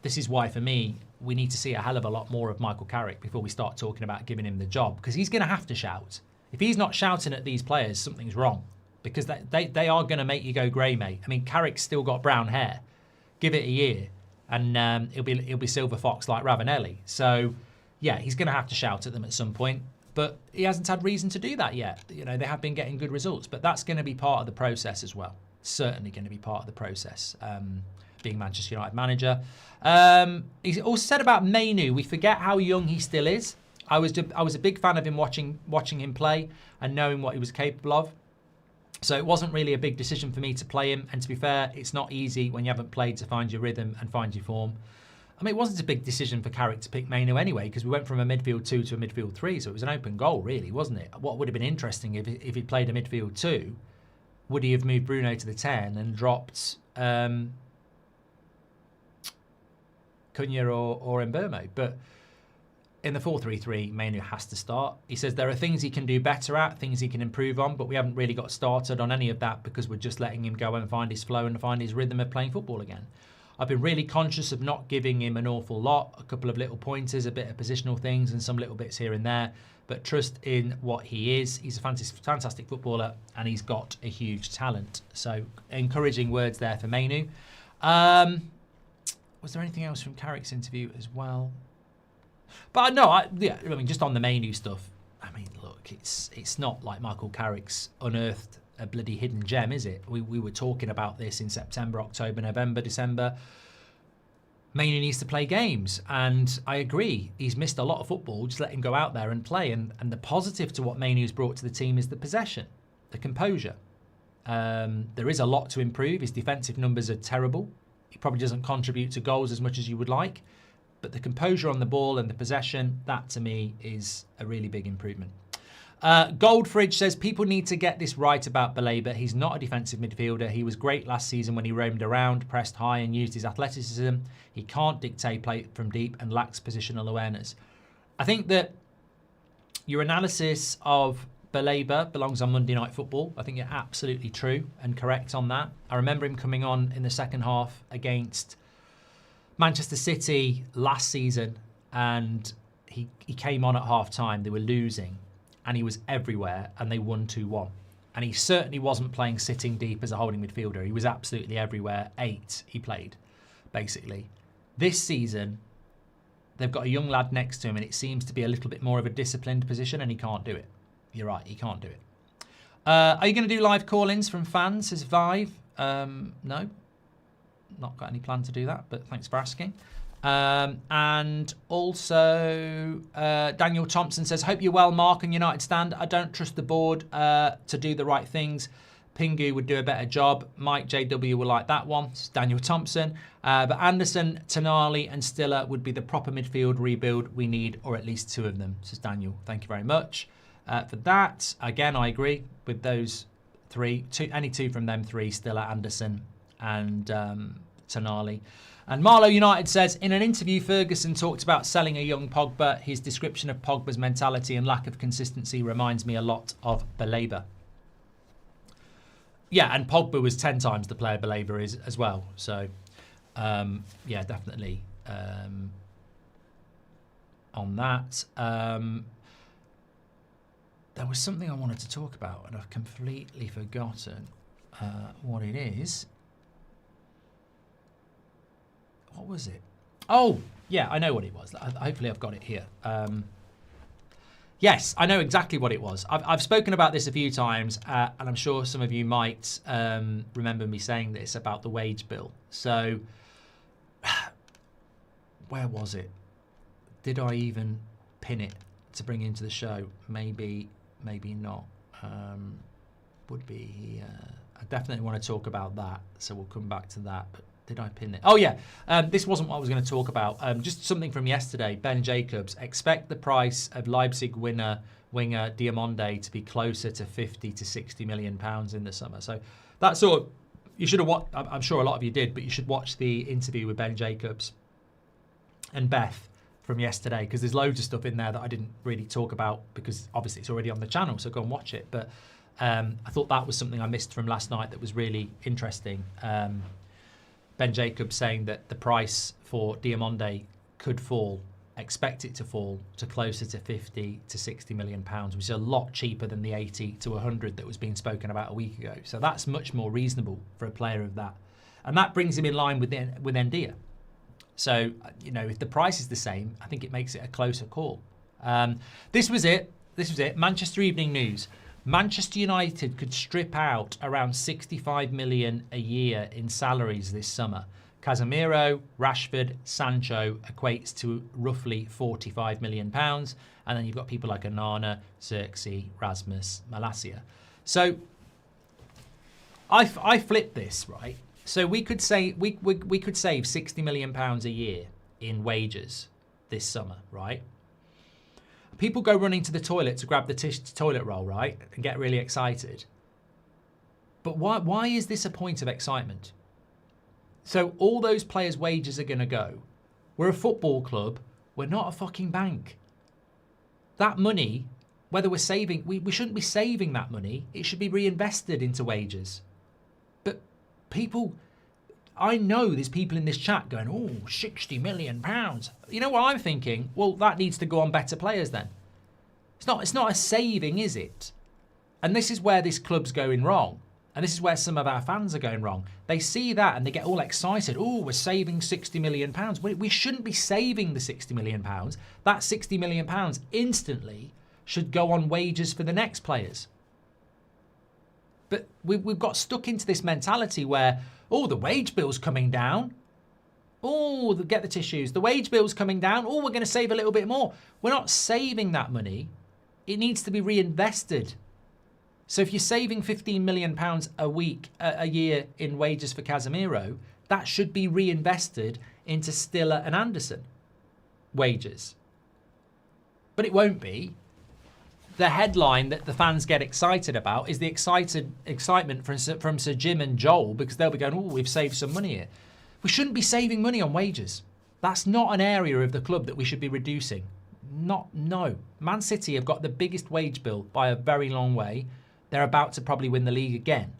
this is why, for me, we need to see a hell of a lot more of Michael Carrick before we start talking about giving him the job, because he's going to have to shout. If he's not shouting at these players, something's wrong, because they are going to make you go grey, mate. I mean, Carrick's still got brown hair. Give it a year, and he'll be Silver Fox like Ravanelli. So, yeah, he's going to have to shout at them at some point. But he hasn't had reason to do that yet. You know, they have been getting good results, but that's going to be part of the process as well. Certainly going to be part of the process, being Manchester United manager. He's also said about Mainu, we forget how young he still is. I was a big fan of him watching him play and knowing what he was capable of. So it wasn't really a big decision for me to play him. And to be fair, it's not easy when you haven't played to find your rhythm and find your form. I mean, it wasn't a big decision for Carrick to pick Mainu anyway, because we went from a midfield 2 to a midfield 3, so it was an open goal, really, wasn't it? What would have been interesting if he'd played a midfield 2, would he have moved Bruno to the 10 and dropped Cunha or Mbeumo? But in the 4-3-3, Mainu has to start. He says there are things he can do better at, things he can improve on, but we haven't really got started on any of that because we're just letting him go and find his flow and find his rhythm of playing football again. I've been really conscious of not giving him an awful lot, a couple of little pointers, a bit of positional things and some little bits here and there, but trust in what he is. He's a fantastic footballer and he's got a huge talent. So encouraging words there for Mainu. Was there anything else from Carrick's interview as well? But no, I mean, just on the Mainu stuff, I mean, look, it's not like Michael Carrick's unearthed a bloody hidden gem, is it? We were talking about this in September, October, November, December. Mainu needs to play games, and I agree. He's missed a lot of football. Just let him go out there and play. And the positive to what Mainu's brought to the team is the possession, the composure. There is a lot to improve. His defensive numbers are terrible. He probably doesn't contribute to goals as much as you would like. But the composure on the ball and the possession, that to me is a really big improvement. Goldbridge says people need to get this right about Baleba. He's not a defensive midfielder. He was great last season when he roamed around, pressed high and used his athleticism. He can't dictate play from deep and lacks positional awareness. I think that your analysis of Baleba belongs on Monday Night Football. I think you're absolutely true and correct on that. I remember him coming on in the second half against Manchester City last season, and he came on at half-time. They were losing. And he was everywhere, and they won 2-1. And he certainly wasn't playing sitting deep as a holding midfielder. He was absolutely everywhere. 8 he played, basically. This season, they've got a young lad next to him, and it seems to be a little bit more of a disciplined position, and he can't do it. You're right, he can't do it. Are you going to do live call-ins from fans, says Vive? No. Not got any plan to do that, but thanks for asking. And also Daniel Thompson says, hope you're well, Mark, and United stand. I don't trust the board to do the right things. Pingu would do a better job. Mike JW will like that one. It's Daniel Thompson. But Anderson, Tonali and Stiller would be the proper midfield rebuild we need, or at least 2 of them, says Daniel. Thank you very much for that. Again, I agree with those 3. Any 2 from them 3, Stiller, Anderson and Tonali. And Marlow United says, in an interview, Ferguson talked about selling a young Pogba. His description of Pogba's mentality and lack of consistency reminds me a lot of Baleba. Yeah, and Pogba was 10 times the player Baleba is as well. So, yeah, definitely on that. There was something I wanted to talk about, and I've completely forgotten what it is. What was it? Oh, yeah, I know what it was. Hopefully I've got it here. Yes, I know exactly what it was. I've spoken about this a few times, and I'm sure some of you might remember me saying this about the wage bill. So, where was it? Did I even pin it to bring into the show? Maybe not. Would be. I definitely want to talk about that, so we'll come back to that. But did I pin it? Oh, yeah. This wasn't what I was going to talk about. Just something from yesterday. Ben Jacobs. Expect the price of Leipzig winger Diomande to be closer to 50 to 60 million pounds in the summer. So that's sort of, you should have watched, I'm sure a lot of you did, but you should watch the interview with Ben Jacobs and Beth from yesterday, because there's loads of stuff in there that I didn't really talk about because obviously it's already on the channel, so go and watch it. But I thought that was something I missed from last night that was really interesting. Ben Jacobs saying that the price for Diomande could fall, expect it to fall to closer to 50 to 60 million pounds, which is a lot cheaper than the 80 to 100 that was being spoken about a week ago. So that's much more reasonable for a player of that. And that brings him in line with Ndia. So, you know, if the price is the same, I think it makes it a closer call. This was it. Manchester Evening News. Manchester United could strip out around 65 million a year in salaries this summer. Casemiro, Rashford, Sancho equates to roughly £45 million. And then you've got people like Onana, Xerxes, Rasmus, Malacia. So I flipped this, right? So we could say we could save £60 million a year in wages this summer, right? People go running to the toilet to grab the toilet roll, right, and get really excited. But why is this a point of excitement? So all those players' wages are going to go. We're a football club. We're not a fucking bank. That money, whether we're saving, we shouldn't be saving that money. It should be reinvested into wages. But people, I know there's people in this chat going, oh, £60 million. You know what I'm thinking? Well, that needs to go on better players then. It's not a saving, is it? And this is where this club's going wrong. And this is where some of our fans are going wrong. They see that and they get all excited. Oh, we're saving £60 million. We shouldn't be saving the £60 million. That £60 million instantly should go on wages for the next players. But we've got stuck into this mentality where, oh, the wage bill's coming down. Oh, get the tissues. The wage bill's coming down. Oh, we're going to save a little bit more. We're not saving that money. It needs to be reinvested. So if you're saving £15 million a year in wages for Casemiro, that should be reinvested into Stiller and Anderson wages. But it won't be. The headline that the fans get excited about is the excitement from Sir Jim and Joel, because they'll be going, oh, we've saved some money here. We shouldn't be saving money on wages. That's not an area of the club that we should be reducing. No. Man City have got the biggest wage bill by a very long way. They're about to probably win the league again.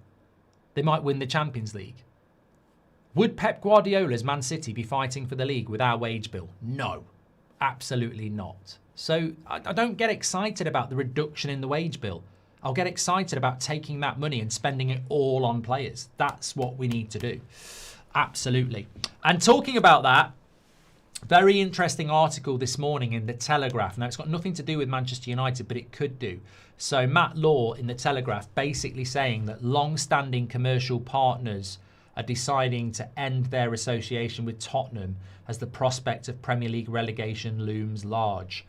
They might win the Champions League. Would Pep Guardiola's Man City be fighting for the league with our wage bill? No, absolutely not. So I don't get excited about the reduction in the wage bill. I'll get excited about taking that money and spending it all on players. That's what we need to do. Absolutely. And talking about that, very interesting article this morning in The Telegraph. Now, it's got nothing to do with Manchester United, but it could do. So Matt Law in The Telegraph basically saying that long-standing commercial partners are deciding to end their association with Tottenham as the prospect of Premier League relegation looms large.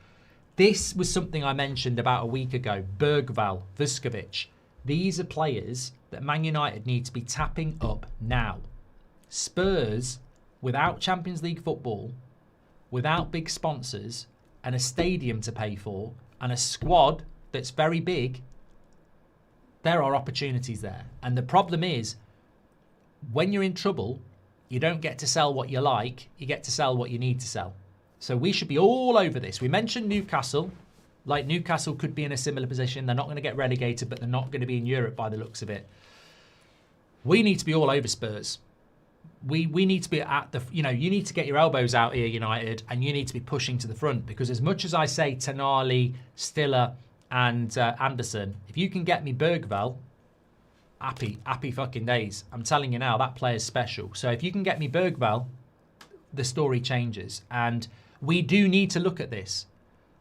This was something I mentioned about a week ago. Bergvall, Vuskovic. These are players that Man United need to be tapping up now. Spurs, without Champions League football, without big sponsors and a stadium to pay for and a squad that's very big, there are opportunities there. And the problem is, when you're in trouble, you don't get to sell what you like, you get to sell what you need to sell. So we should be all over this. We mentioned Newcastle. Like, Newcastle could be in a similar position. They're not going to get relegated, but they're not going to be in Europe by the looks of it. We need to be all over Spurs. We need to be at the, you need to get your elbows out here, United, and you need to be pushing to the front, because as much as I say Tonali, Stiller and Anderson, if you can get me Bergvall, happy fucking days. I'm telling you now, that player's special. So if you can get me Bergvall, the story changes. And we do need to look at this.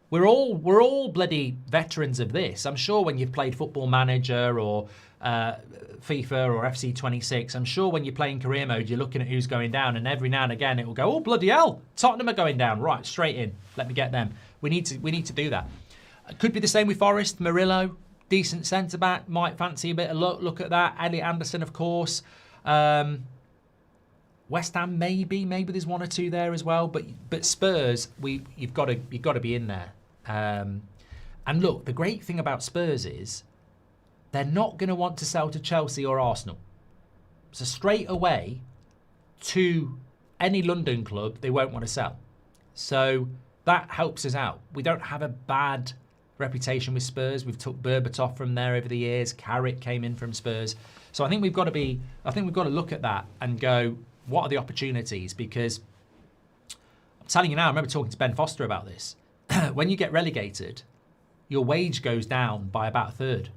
We're all bloody veterans of this. I'm sure when you've played Football Manager or FIFA or FC 26, I'm sure when you're playing career mode, you're looking at who's going down, and every now and again it will go, oh bloody hell, Tottenham are going down. Right, straight in. Let me get them. We need to do that. It could be the same with Forest, Murillo, decent centre back, might fancy a bit of look at that. Elliot Anderson, of course. West Ham, maybe there's one or two there as well. But Spurs, you've got to be in there. And look, the great thing about Spurs is they're not going to want to sell to Chelsea or Arsenal. So straight away to any London club, they won't want to sell. So that helps us out. We don't have a bad reputation with Spurs. We've took Berbatov from there over the years. Carrick came in from Spurs. So I think we've got to look at that and go, what are the opportunities? Because I'm telling you now, I remember talking to Ben Foster about this. When you get relegated, your wage goes down by about a third.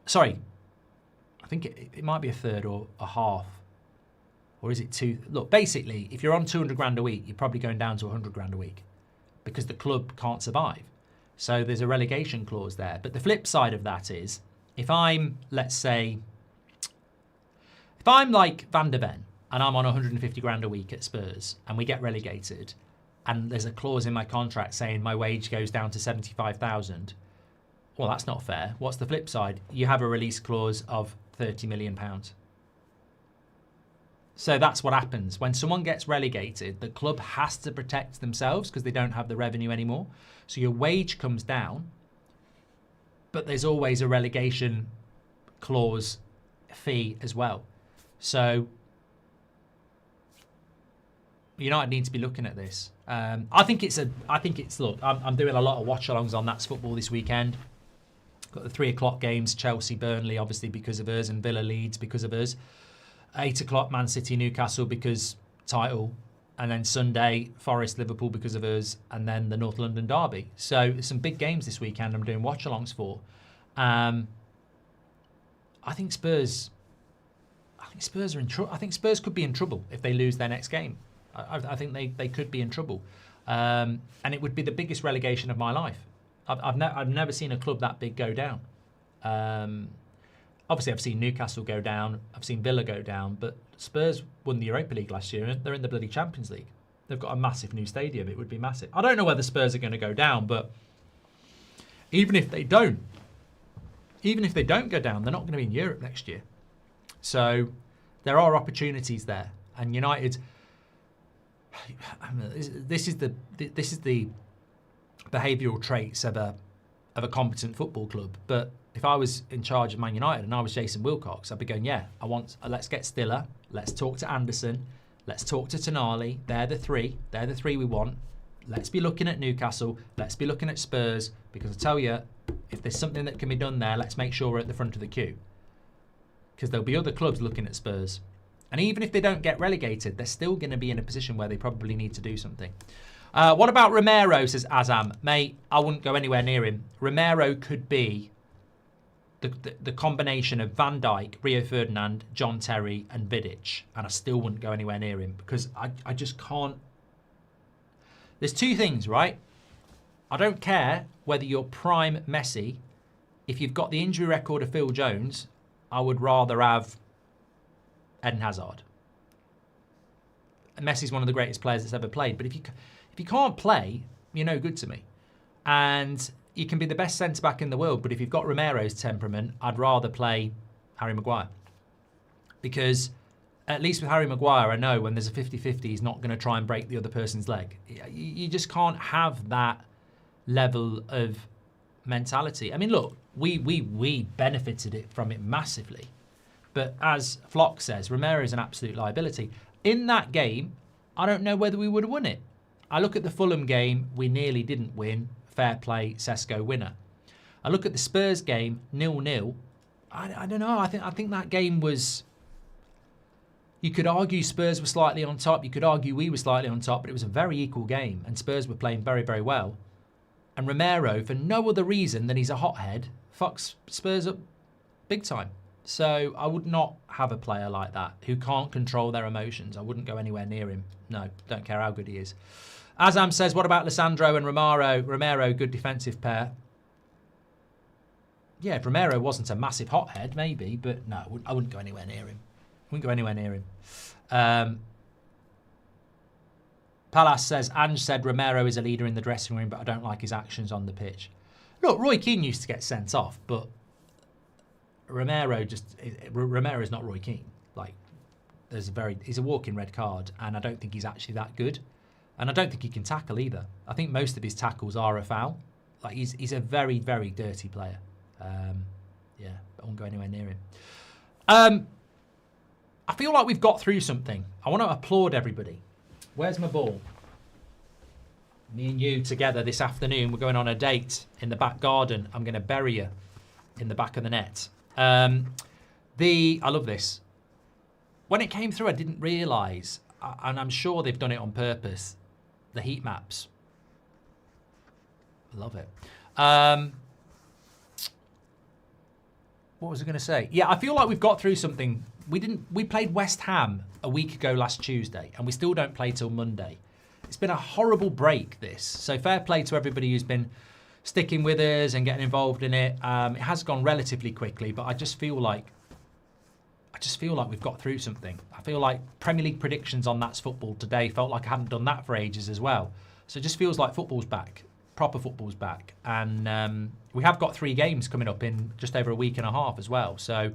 Sorry, I think it might be a third or a half. Or is it two? Look, basically, if you're on 200 grand a week, you're probably going down to 100 grand a week because the club can't survive. So there's a relegation clause there. But the flip side of that is, if I'm, let's say, if I'm like Van der Ven and I'm on 150 grand a week at Spurs and we get relegated and there's a clause in my contract saying my wage goes down to 75,000, well, that's not fair. What's the flip side? You have a release clause of £30 million. So that's what happens. When someone gets relegated, the club has to protect themselves because they don't have the revenue anymore. So your wage comes down, but there's always a relegation clause fee as well. So United need to be looking at this. I think it's look, I'm doing a lot of watch-alongs on That's Football this weekend. Got the 3 o'clock games, Chelsea, Burnley, obviously because of us, and Villa, Leeds because of us. 8 o'clock, Man City, Newcastle because title. And then Sunday, Forest, Liverpool because of us. And then the North London derby. So some big games this weekend I'm doing watch-alongs for. I think Spurs are in trouble. I think Spurs could be in trouble if they lose their next game. I think they could be in trouble. And it would be the biggest relegation of my life. I've never seen a club that big go down. Obviously, I've seen Newcastle go down. I've seen Villa go down. But Spurs won the Europa League last year, and they're in the bloody Champions League. They've got a massive new stadium. It would be massive. I don't know whether Spurs are going to go down, but even if they don't go down, they're not going to be in Europe next year. So there are opportunities there, and United. This is the behavioural traits of a competent football club, but if I was in charge of Man United and I was Jason Wilcox, I'd be going, let's get Stiller, let's talk to Anderson, let's talk to Tonali. They're the three we want. Let's be looking at Newcastle, let's be looking at Spurs, because I tell you, if there's something that can be done there, let's make sure we're at the front of the queue. Because there'll be other clubs looking at Spurs. And even if they don't get relegated, they're still going to be in a position where they probably need to do something. What about Romero, says Azam. Mate, I wouldn't go anywhere near him. Romero could be the combination of Van Dijk, Rio Ferdinand, John Terry and Vidic. And I still wouldn't go anywhere near him because I just can't. There's two things, right? I don't care whether you're prime Messi. If you've got the injury record of Phil Jones, I would rather have Eden Hazard. Messi's one of the greatest players that's ever played. But if you can't play, you're no good to me. And you can be the best centre-back in the world, but if you've got Romero's temperament, I'd rather play Harry Maguire. Because at least with Harry Maguire, I know when there's a 50-50, he's not going to try and break the other person's leg. You just can't have that level of mentality. I mean, look, we benefited from it massively. But as Flock says, Romero is an absolute liability. In that game, I don't know whether we would have won it. I look at the Fulham game, we nearly didn't win. Fair play, Sesko winner. I look at the Spurs game, 0-0. I don't know. I think that game was. You could argue Spurs were slightly on top. You could argue we were slightly on top, but it was a very equal game, and Spurs were playing very, very well. And Romero, for no other reason than he's a hothead, fucks Spurs up big time. So I would not have a player like that who can't control their emotions. I wouldn't go anywhere near him. No, don't care how good he is. Azam says, what about Lissandro and Romero? Romero, good defensive pair. Yeah, if Romero wasn't a massive hothead, maybe, but no, I wouldn't go anywhere near him. Palace says, Ange said Romero is a leader in the dressing room, but I don't like his actions on the pitch. Look, Roy Keane used to get sent off, but Romero's not Roy Keane. Like, he's a walking red card, and I don't think he's actually that good. And I don't think he can tackle either. I think most of his tackles are a foul. Like, he's a very, very dirty player. Yeah, I won't go anywhere near him. I feel like we've got through something. I want to applaud everybody. Where's my ball? Me and you together this afternoon. We're going on a date in the back garden. I'm going to bury you in the back of the net. I love this. When it came through, I didn't realise, and I'm sure they've done it on purpose, the heat maps. Love it. What was I going to say? Yeah, I feel like we've got through something We played West Ham a week ago last Tuesday, and we still don't play till Monday. It's been a horrible break, this. So fair play to everybody who's been sticking with us and getting involved in it. It has gone relatively quickly, but I just feel like we've got through something. I feel like Premier League predictions on That's Football today felt like I hadn't done that for ages as well. So it just feels like football's back. Proper football's back. And we have got 3 games coming up in just over a week and a half as well. So,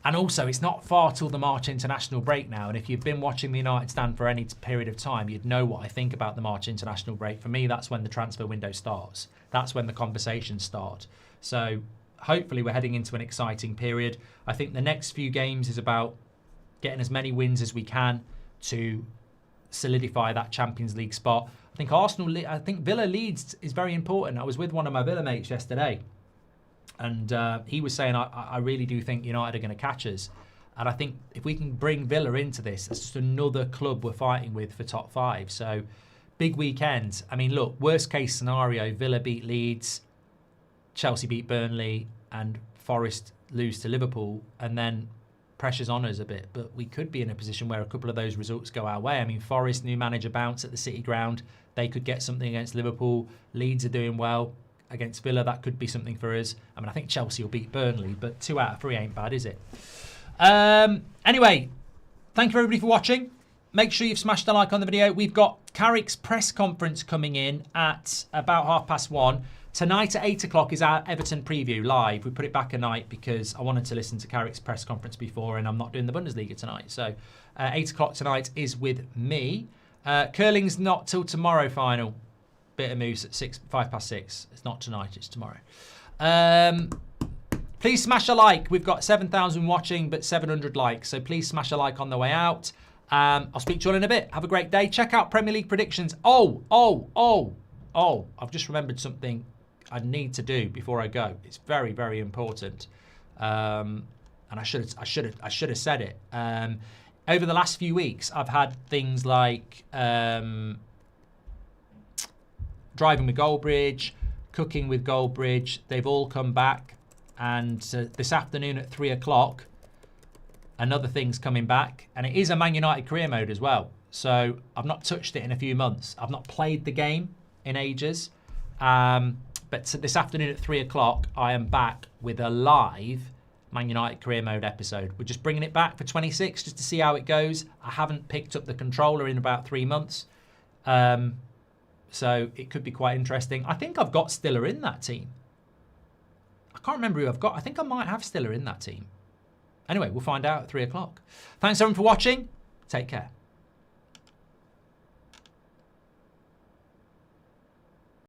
and also it's not far till the March international break now. And if you've been watching the United stand for any period of time, you'd know what I think about the March international break. For me, that's when the transfer window starts. That's when the conversations start. So hopefully we're heading into an exciting period. I think the next few games is about getting as many wins as we can to solidify that Champions League spot. I think Villa Leeds is very important. I was with one of my Villa mates yesterday, and he was saying, I really do think United are going to catch us. And I think if we can bring Villa into this, it's just another club we're fighting with for top 5. So big weekend. I mean, look, worst case scenario, Villa beat Leeds, Chelsea beat Burnley, and Forest lose to Liverpool, and then pressure's on us a bit. But we could be in a position where a couple of those results go our way. I mean, Forest, new manager bounce at the City Ground. They could get something against Liverpool. Leeds are doing well against Villa. That could be something for us. I mean, I think Chelsea will beat Burnley, but 2 out of 3 ain't bad, is it? Anyway, thank you everybody for watching. Make sure you've smashed the like on the video. We've got Carrick's press conference coming in at about 1:30. Tonight at 8 o'clock is our Everton preview live. We put it back a night because I wanted to listen to Carrick's press conference before, and I'm not doing the Bundesliga tonight. So 8 o'clock tonight is with me. Curling's not till tomorrow final. Bit of moves at 6:05. It's not tonight, it's tomorrow. Please smash a like. We've got 7,000 watching, but 700 likes. So please smash a like on the way out. I'll speak to you all in a bit. Have a great day. Check out Premier League predictions. I've just remembered something I need to do before I go. It's very, very important. And I should have said it. Over the last few weeks, I've had things like driving with Goldbridge, cooking with Goldbridge. They've all come back. And this afternoon at 3 o'clock, another thing's coming back. And it is a Man United career mode as well. So I've not touched it in a few months. I've not played the game in ages. But this afternoon at 3 o'clock, I am back with a live Man United career mode episode. We're just bringing it back for 26 just to see how it goes. I haven't picked up the controller in about 3 months. So it could be quite interesting. I think I've got Stiller in that team. I can't remember who I've got. I think I might have Stiller in that team. Anyway, we'll find out at 3 o'clock. Thanks everyone for watching. Take care.